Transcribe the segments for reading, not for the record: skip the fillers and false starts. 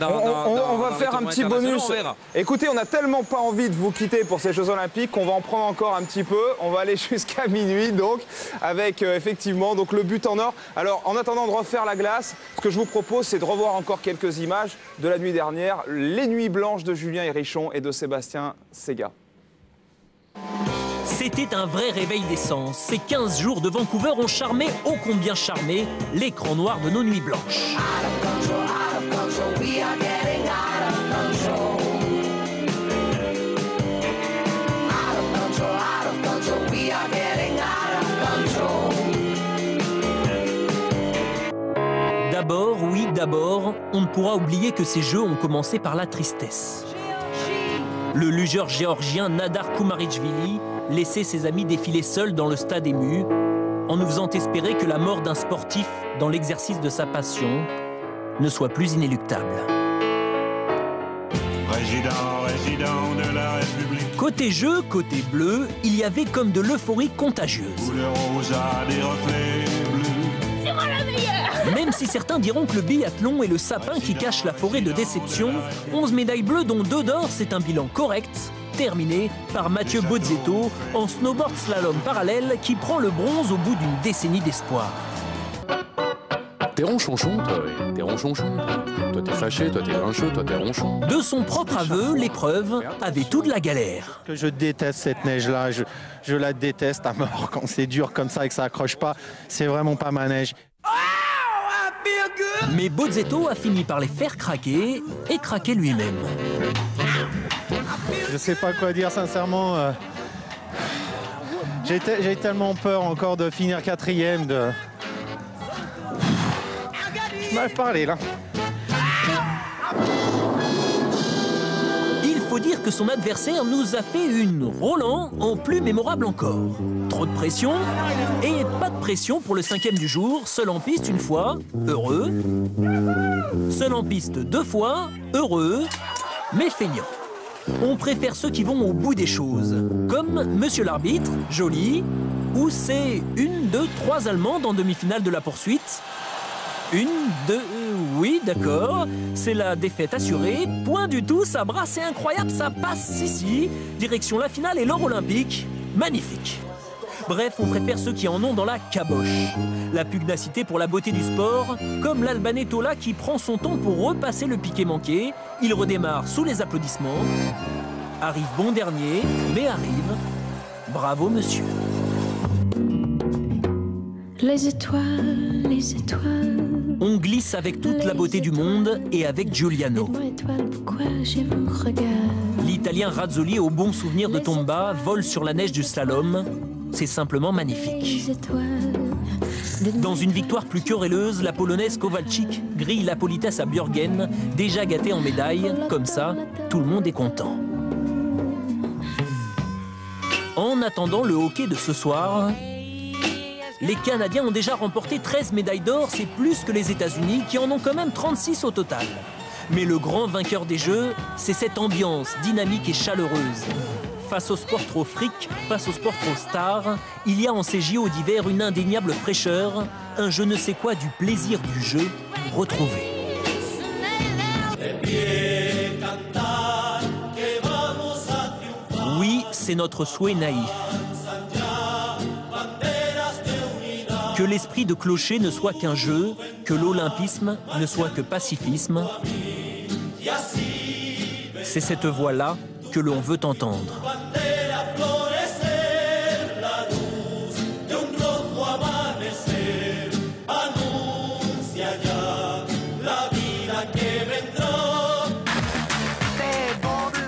On va faire un petit bonus. Écoutez, on n'a tellement pas envie de vous quitter pour ces Jeux Olympiques qu'on va en prendre encore un petit peu. On va aller jusqu'à minuit, donc, avec effectivement donc, le but en or. Alors, en attendant de refaire la glace, ce que je vous propose, c'est de revoir encore quelques images de la nuit dernière, les nuits blanches de Julien Hérisson et de Sébastien Sega. C'était un vrai réveil des sens. Ces 15 jours de Vancouver ont charmé, ô combien charmé, l'écran noir de nos nuits blanches. D'abord, oui, d'abord, on ne pourra oublier que ces jeux ont commencé par la tristesse. Le lugeur géorgien Nadar Kumarichvili laissait ses amis défiler seuls dans le stade ému, en nous faisant espérer que la mort d'un sportif dans l'exercice de sa passion ne soit plus inéluctable. Résident de la République. Côté jeu, côté bleu, il y avait comme de l'euphorie contagieuse. C'est moi la meilleure! Même si certains diront que le biathlon est le sapin qui cache la forêt de déception, 11 médailles bleues dont 2 d'or, c'est un bilan correct, terminé par Mathieu Bozzetto en snowboard slalom parallèle qui prend le bronze au bout d'une décennie d'espoir. T'es ronchonchon, toi, oui. T'es ronchonchon. Toi, t'es fâché, toi, t'es grincheux, toi, t'es ronchon. De son propre aveu, l'épreuve avait tout de la galère. Je déteste cette neige-là, je la déteste à mort quand c'est dur comme ça et que ça accroche pas. C'est vraiment pas ma neige. Mais Bozzetto a fini par les faire craquer et craquer lui-même. Je sais pas quoi dire sincèrement. J'ai tellement peur encore de finir 4e. Je m'avais parlé là. Il faut dire que son adversaire nous a fait une Roland en plus mémorable encore. Trop de pression et pas de pression pour le 5e du jour, seul en piste une fois, heureux. Seul en piste 2 fois, heureux, mais feignant. On préfère ceux qui vont au bout des choses, comme Monsieur l'arbitre, joli, ou c'est 1, 2, 3 Allemandes en demi-finale de la poursuite. 1, 2, oui, d'accord, c'est la défaite assurée, point du tout, ça brasse, c'est incroyable, ça passe ici, direction la finale et l'or olympique, magnifique. Bref, on préfère ceux qui en ont dans la caboche. La pugnacité pour la beauté du sport, comme l'Albanais Tola qui prend son temps pour repasser le piqué manqué, il redémarre sous les applaudissements, arrive bon dernier, mais arrive, bravo monsieur. Les étoiles, les étoiles. On glisse avec toute la beauté du monde et avec Giuliano. L'Italien Razzoli, au bon souvenir de Tomba, vole sur la neige du slalom. C'est simplement magnifique. Dans une victoire plus querelleuse, la Polonaise Kowalczyk grille la politesse à Björgen, déjà gâté en médaille. Comme ça, tout le monde est content. En attendant le hockey de ce soir, les Canadiens ont déjà remporté 13 médailles d'or, c'est plus que les États-Unis qui en ont quand même 36 au total. Mais le grand vainqueur des Jeux, c'est cette ambiance dynamique et chaleureuse. Face au sport trop fric, face au sport trop star, il y a en ces JO d'hiver une indéniable fraîcheur, un je ne sais quoi du plaisir du jeu retrouvé. Oui, c'est notre souhait naïf. Que l'esprit de clocher ne soit qu'un jeu, que l'olympisme ne soit que pacifisme. C'est cette voix-là que l'on veut entendre.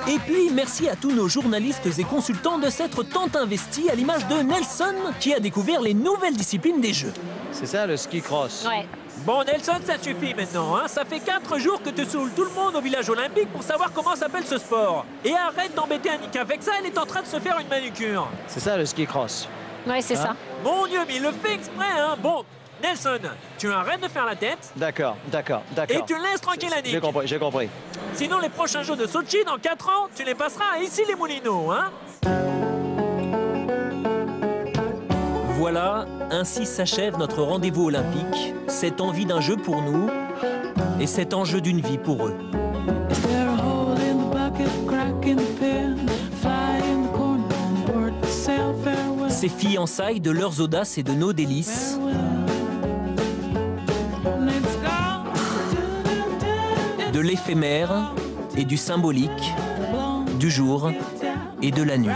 Et puis, merci à tous nos journalistes et consultants de s'être tant investis à l'image de Nelson qui a découvert les nouvelles disciplines des Jeux. C'est ça le ski cross. Ouais. Bon Nelson, ça suffit maintenant, hein. Ça fait 4 jours que tu saoules tout le monde au village olympique pour savoir comment s'appelle ce sport. Et arrête d'embêter Annika avec ça, elle est en train de se faire une manucure. C'est ça le ski cross. Ouais, c'est ça. Mon Dieu, mais il le fait exprès, hein. Bon, Nelson, tu arrêtes de faire la tête. D'accord. Et tu laisses tranquille Annick. J'ai compris. Sinon, les prochains Jeux de Sochi, dans 4 ans, tu les passeras à ici les Moulineaux, hein. Voilà, ainsi s'achève notre rendez-vous olympique. Cette envie d'un jeu pour nous, Et c'est enjeu d'une vie pour eux. Ces fiançailles de leurs audaces et de nos délices. De l'éphémère et du symbolique, du jour et de la nuit.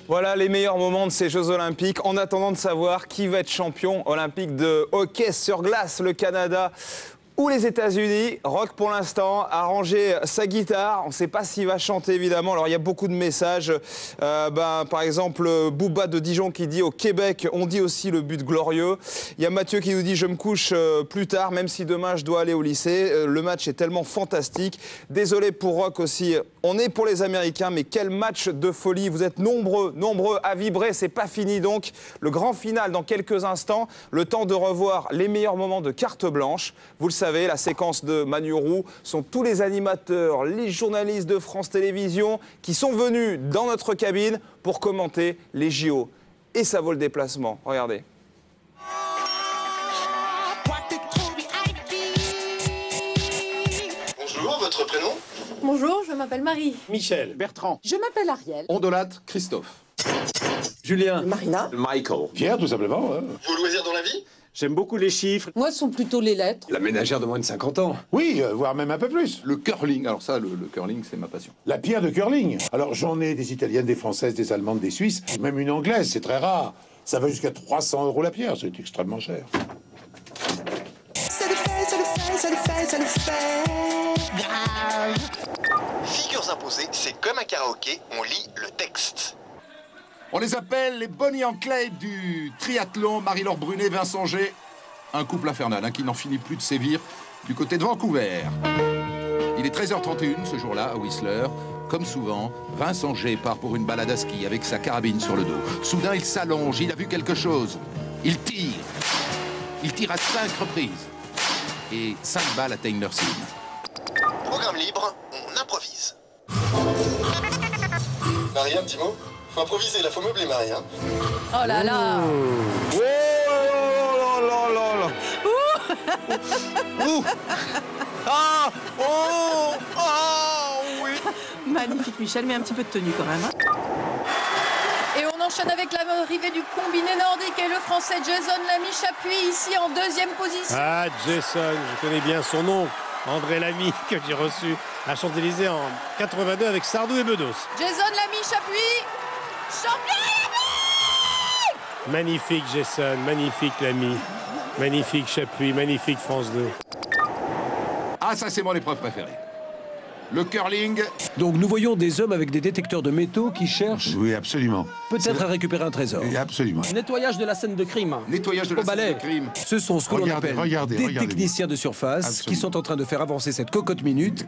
Voilà les meilleurs moments de ces Jeux Olympiques. En attendant de savoir qui va être champion olympique de hockey sur glace, le Canada ou les États-Unis. Rock, pour l'instant, a rangé sa guitare. On ne sait pas s'il va chanter, évidemment. Alors, il y a beaucoup de messages. Par exemple, Booba de Dijon qui dit « Au Québec, on dit aussi le but glorieux ». Il y a Mathieu qui nous dit « Je me couche plus tard, même si demain, je dois aller au lycée. Le match est tellement fantastique. » Désolé pour Rock aussi. On est pour les Américains, mais quel match de folie. Vous êtes nombreux à vibrer. C'est pas fini, donc. Le grand final dans quelques instants. Le temps de revoir les meilleurs moments de carte blanche. Vous le savez, la séquence de Manu Roux sont tous les animateurs, les journalistes de France Télévisions qui sont venus dans notre cabine pour commenter les JO. Et ça vaut le déplacement. Regardez. Bonjour, votre prénom? Bonjour, je m'appelle Marie. Michel. Bertrand. Je m'appelle Ariel. Ondolate. Christophe. Julien. Marina. Michael. Pierre, tout simplement. Vos loisirs dans la vie? J'aime beaucoup les chiffres. Moi, ce sont plutôt les lettres. La ménagère de moins de 50 ans. Oui, voire même un peu plus. Le curling, alors ça, le curling, c'est ma passion. La pierre de curling. Alors j'en ai des italiennes, des françaises, des allemandes, des suisses, même une anglaise, c'est très rare. Ça va jusqu'à 300 € la pierre, c'est extrêmement cher. Ça le fait, ça le fait, ça le fait, ça le fait. Grave. Figures imposées, c'est comme un karaoké, on lit le texte. On les appelle les Bonnie and Clyde du triathlon, Marie-Laure Brunet, Vincent G. Un couple infernal qui n'en finit plus de sévir du côté de Vancouver. Il est 13h31 ce jour-là à Whistler. Comme souvent, Vincent G part pour une balade à ski avec sa carabine sur le dos. Soudain, il s'allonge, il a vu quelque chose. Il tire. Il tire à 5 reprises. Et 5 balles atteignent leur cible. Programme libre, on improvise. Marie, un petit mot? Faut improviser, là, faut meubler, Marie. Hein. Oh là là. Oh là là là là. Ouh. Ah. Oh. Ah oui. Magnifique, Michel, mais un petit peu de tenue quand même. Et on enchaîne avec l'arrivée du combiné nordique et le français Jason Lamy Chapuis ici en deuxième position. Ah, Jason, je connais bien son nom. André Lamy, que j'ai reçu à Champs-Élysées en 82 avec Sardou et Bedos. Jason Lamy Chapuis, champion Lamy. Magnifique Jason, magnifique Lamy, magnifique Chapuis, magnifique France 2. Ah, ça, c'est mon épreuve préférée. Le curling. Donc nous voyons des hommes avec des détecteurs de métaux qui cherchent... Oui, absolument. Peut-être à récupérer un trésor. Oui, absolument. Nettoyage de la scène de crime. Nettoyage de la scène de crime. Ce sont ce que l'on appelle des techniciens de surface qui sont en train de faire avancer cette cocotte minute.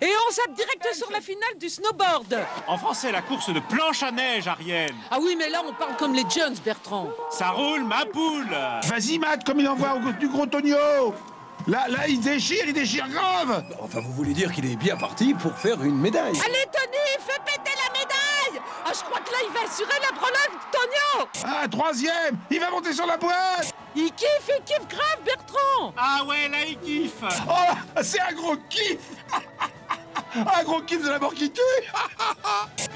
Et on zappe direct sur la finale du snowboard. En français, la course de planche à neige, Ariel. Ah oui, mais là, on parle comme les Jones, Bertrand. Ça roule, ma poule. Vas-y, Matt, comme il envoie du gros tonio. Là, il déchire grave. Enfin, vous voulez dire qu'il est bien parti pour faire une médaille. Allez, Tony, fais péter la médaille. Ah, je crois que là, il va assurer la prologue, Tonio. Ah, troisième. Il va monter sur la boîte. Il kiffe grave, Bertrand. Ah ouais, là, il kiffe. Oh, c'est un gros kiff. Un gros kiff de la mort qui tue.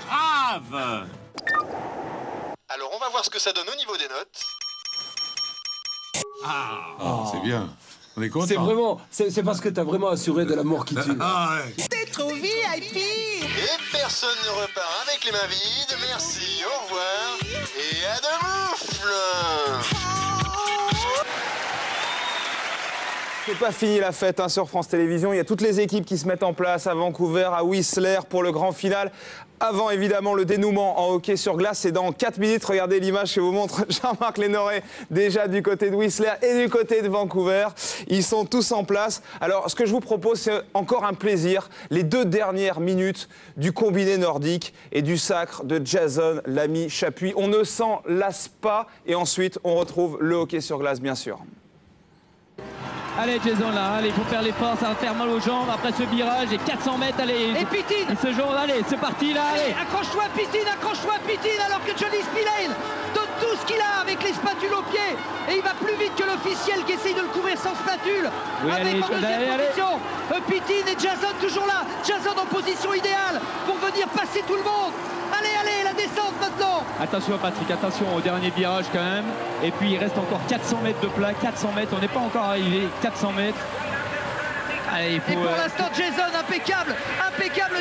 Grave. Alors, on va voir ce que ça donne au niveau des notes. C'est bien. On est content. C'est vraiment, c'est parce que t'as vraiment assuré de la mort qui tue. T'es trop VIP. Et personne ne repart avec les mains vides. Merci, au revoir. Et à de moufles. C'est pas fini la fête hein, sur France Télévisions. Il y a toutes les équipes qui se mettent en place à Vancouver, à Whistler pour le grand final. Avant évidemment le dénouement en hockey sur glace. C'est dans 4 minutes. Regardez l'image que vous montre Jean-Marc Lénoré déjà du côté de Whistler et du côté de Vancouver. Ils sont tous en place. Alors ce que je vous propose, c'est encore un plaisir. Les 2 dernières minutes du combiné nordique et du sacre de Jason Lamy Chapuis. On ne s'en lasse pas. Et ensuite, on retrouve le hockey sur glace, bien sûr. Allez Jason là, allez, il faut faire l'effort, ça va faire mal aux jambes après ce virage et 400 mètres, allez. Et Pitine ce jour, allez, c'est parti là, allez. Accroche-toi Pitine alors que Johnny Spillane tout ce qu'il a avec les spatules aux pieds. Et il va plus vite que l'officiel qui essaye de le couvrir sans spatule. Oui, avec allez, en deuxième allez. position Pitine et Jason toujours là. Jason en position idéale pour venir passer tout le monde. Allez, allez, la descente maintenant. Attention Patrick, attention au dernier virage quand même. Et puis il reste encore 400 mètres de plat, 400 mètres, on n'est pas encore arrivé, 400 mètres. Allez, Et pour l'instant, Jason, impeccable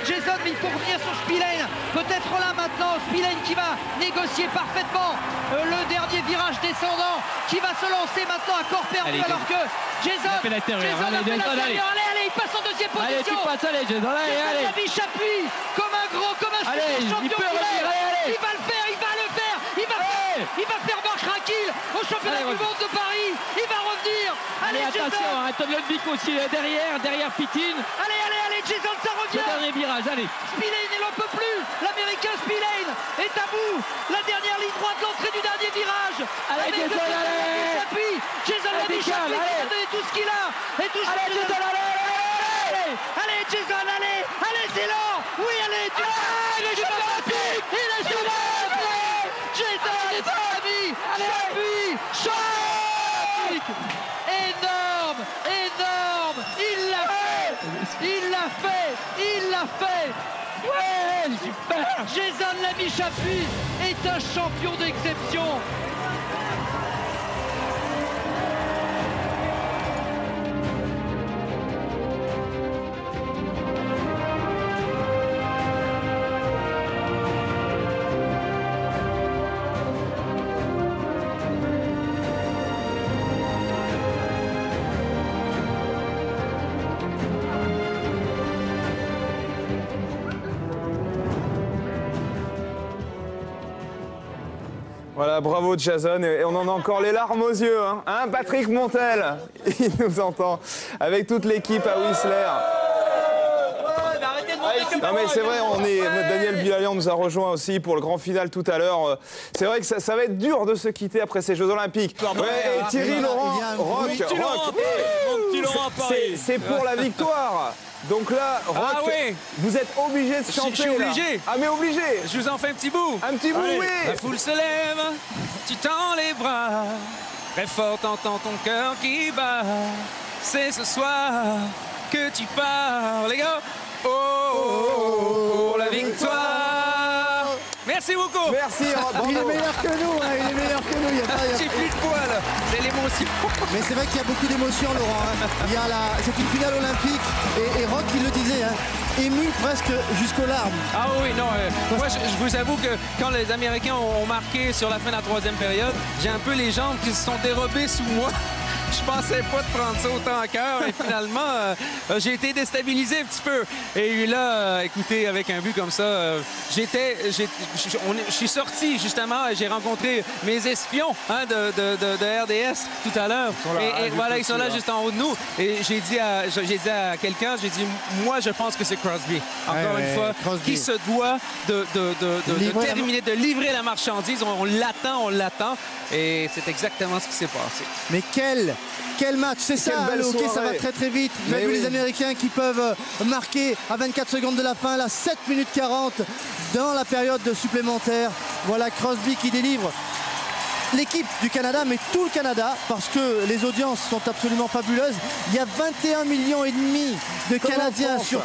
Jason, mais il faut revenir sur Spillane. Peut-être là maintenant, Spillane qui va négocier parfaitement le dernier virage descendant, qui va se lancer maintenant à corps perdu, allez, alors que Jason, allez, il passe en deuxième position. Allez, tu passes, allez, Jason, allez. La biche appuie comme un gros, comme un super champion qu'il est. Il va le faire, il va faire marche tranquille au championnat du monde de Paris. Il va revenir. Allez, attention, Anton Lundvik aussi derrière Pitine. Allez, Jason, ça revient. Le dernier virage, allez. Spillane, il n'en peut plus. L'américain Spillane est à bout. La dernière ligne droite, l'entrée du dernier virage. Allez, Jason, allez. Jason Lamy Chapuis qui a donné tout ce qu'il a. Et tout ce allez, Jason, allez, Jason, allez, c'est lent. Oui, allez, tu il est sur le Jason Lamy Chapuis. Énorme. Il l'a fait. Ouais, super. Jason Lamy Chapuis est un champion d'exception. Voilà, bravo Jason, et on en a encore les larmes aux yeux, hein, Patrick Montel, il nous entend, avec toute l'équipe à Whistler. Non mais c'est vrai, Daniel Bilalian nous a rejoint aussi pour le grand final tout à l'heure. C'est vrai que ça va être dur de se quitter après ces Jeux Olympiques. Ouais, et Thierry Laurent, Rock, c'est pour la victoire. Donc là, Rock, vous êtes obligé de chanter. Je suis obligé. Là. Ah mais obligé. Je vous en fais un petit bout. Un petit bout, oui. La foule se lève, tu tends les bras, très fort t'entends ton cœur qui bat. C'est ce soir que tu pars, les gars. Pour la victoire. Merci beaucoup. Merci. Il est meilleur que nous, il est meilleur que nous. J'ai plus de poils, c'est l'émotion. Mais c'est vrai qu'il y a beaucoup d'émotions, Laurent. C'est une finale olympique et Rock, il le disait, ému presque jusqu'aux larmes. Ah oui, non. Moi, je vous avoue que quand les Américains ont marqué sur la fin de la troisième période, j'ai un peu les jambes qui se sont dérobées sous moi. Je pensais pas de prendre ça autant à cœur et finalement, j'ai été déstabilisé un petit peu. Et là, écoutez, avec un but comme ça, je suis sorti justement et j'ai rencontré mes espions de RDS tout à l'heure. Et voilà, ils sont là juste en haut de nous. Et j'ai dit à quelqu'un, moi, je pense que c'est Crosby. Encore une fois, Crosby, qui se doit de terminer, de livrer la marchandise. On l'attend. Et c'est exactement ce qui s'est passé. Mais quel match, c'est ça, ok, ça va très très vite. Vous avez vu les Américains qui peuvent marquer à 24 secondes de la fin, là 7 minutes 40 dans la période supplémentaire. Voilà Crosby qui délivre l'équipe du Canada, mais tout le Canada, parce que les audiences sont absolument fabuleuses. Il y a 21,5 millions de Canadiens sur